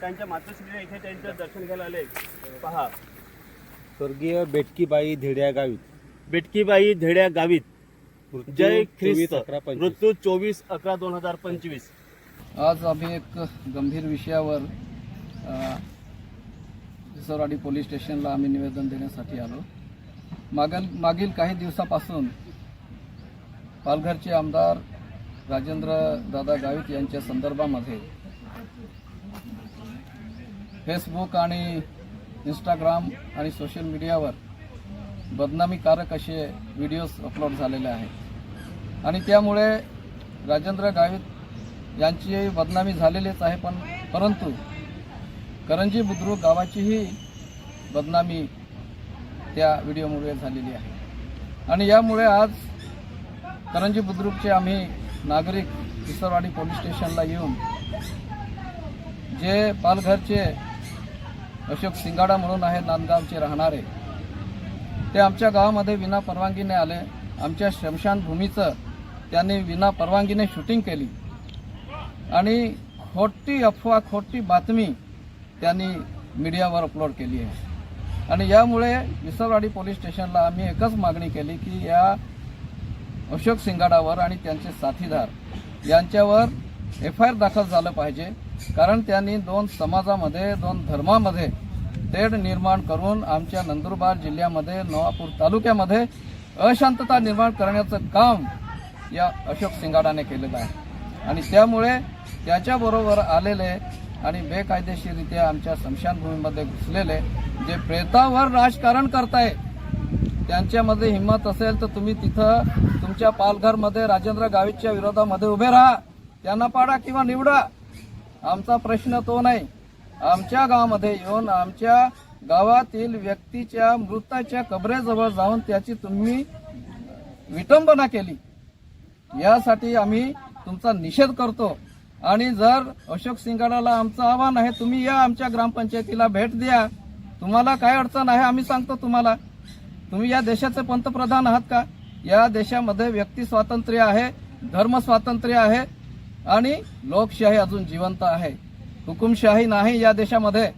त्यांच्या मातोश्रीला इथे त्यांचं दर्शन घ्यायला आले. पहा, स्वर्गीय बेटकीबाई धेड्या गावित, बेटकीबाई धेड्या गावित, जय ख्रिस्त. 24/11/25. मृत्यू 24/11/2025. आज आम्ही एक गंभीर विषयावर विसरवाडी पोलीस स्टेशनला आम्ही निवेदन देण्यासाठी आलो. मागील काही दिवसापासून पालघरचे आमदार राजेंद्र दादा गावित यांच्या संदर्भामध्ये फेसबुक आणि इंस्टाग्राम आणि सोशल मीडियावर बदनामीकारक असे व्हिडिओज अपलोड झालेले आहेत आणि त्यामुळे राजेंद्र गावित यांची बदनामी झालेलीच आहे. परंतु करंजी बुद्रुक गावाचीही बदनामी त्या व्हिडिओमुळे झालेली आहे आणि यामुळे आज करंजी बुद्रुकचे आम्ही नागरिक विसरवाडी पोलीस स्टेशनला येऊन जे पालघरचे अशोक सिंगाडा म्हणून आहे, नांदगावचे राहणारे, ते आमच्या गावामध्ये विना परवानगीने आले. आमच्या स्मशानभूमीचं त्यांनी विना परवानगीने शूटिंग केली आणि खोटी अफवा, खोटी बातमी त्यांनी मीडियावर अपलोड केली आहे आणि यामुळे विसरवाडी पोलीस स्टेशनला आम्ही एकच मागणी केली की या अशोक सिंगाडावर आणि त्यांचे साथीदार यांच्यावर FIR दाखल झालं पाहिजे. कारण त्यांनी दोन समाजामध्ये, दोन धर्मामध्ये तेढ निर्माण करून आमच्या नंदुरबार जिल्ह्यामध्ये, नवापूर तालुक्यामध्ये अशांतता निर्माण करण्याचं काम या अशोक सिंगाडाने केलेलं आहे आणि त्यामुळे त्याच्याबरोबर आलेले आणि बेकायदेशीररित्या आमच्या स्मशानभूमीमध्ये घुसलेले जे प्रेतावर राजकारण करताय, त्यांच्यामध्ये हिंमत असेल तर तुम्ही तिथं तुमच्या पालघरमध्ये राजेंद्र गावितच्या विरोधामध्ये उभे राहा, त्यांना पाडा किंवा निवडा. आमचा प्रश्न तो नाही. आमच्या गावामध्ये येऊन आमच्या गावातील व्यक्तीच्या मृताच्या कबरेजवळ जाऊन त्याची तुम्ही विटंबना केली, यासाठी आम्ही तुमचा निषेध करतो. आणि जर अशोक सिंगाडाला आमचं आव्हान आहे, तुम्ही या आमच्या ग्रामपंचायतीला भेट द्या. तुम्हाला काय अडचण आहे आम्ही सांगतो तुम्हाला. तुम्ही या देशाचे पंतप्रधान आहात का? या देशामध्ये व्यक्ती स्वातंत्र्य आहे, धर्म स्वातंत्र्य आहे आणि लोकशाही अजून जिवंत आहे. हुकुमशाही नाही या देशामध्ये.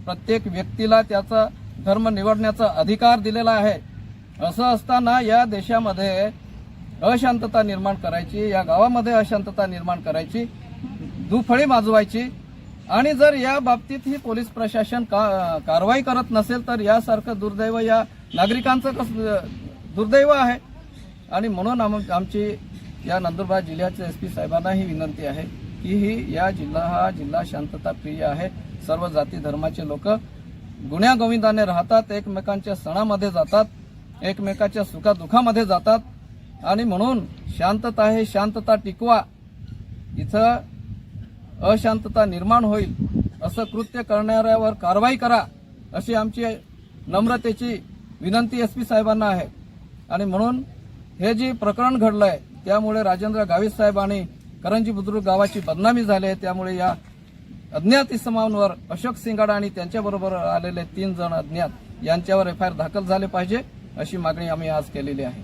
प्रत्येक व्यक्तीला त्याचा धर्म निवडण्याचा अधिकार दिलेला आहे. असं असताना या देशामध्ये अशांतता निर्माण करायची, या गावामध्ये अशांतता निर्माण करायची, दुफळी माजवायची आणि जर या बाबतीत ही पोलीस प्रशासन कारवाई करत नसेल तर यासारखं दुर्दैव या नागरिकांचं दुर्दैव आहे. आणि म्हणून आमची या नंदुरबार जिल्ह्याचे SP साहेबांना ही विनंती आहे की हा जिल्हा शांतता प्रिय आहे. सर्व जाती धर्माचे लोक गुण्यागोविंदाने राहतात, एकमेकांच्या सणामध्ये जातात, एकमेकाच्या सुखादुखामध्ये जातात आणि म्हणून शांतता आहे, शांतता टिकवा. इथं अशांतता निर्माण होईल असं कृत्य करणाऱ्यावर कारवाई करा अशी आमची नम्रतेची विनंती SP साहेबांना आहे. आणि म्हणून हे जे प्रकरण घडलंय त्यामुळे राजेंद्र गावित साहेब आणि करंजी बुद्रुक गावाची बदनामी झाली आहे. त्यामुळे या अज्ञात इसमांवर अशोक सिंगाडा आणि त्यांच्याबरोबर आलेले 3 जण अज्ञात यांच्यावर FIR दाखल झाले पाहिजे अशी मागणी आम्ही आज केलेली आहे.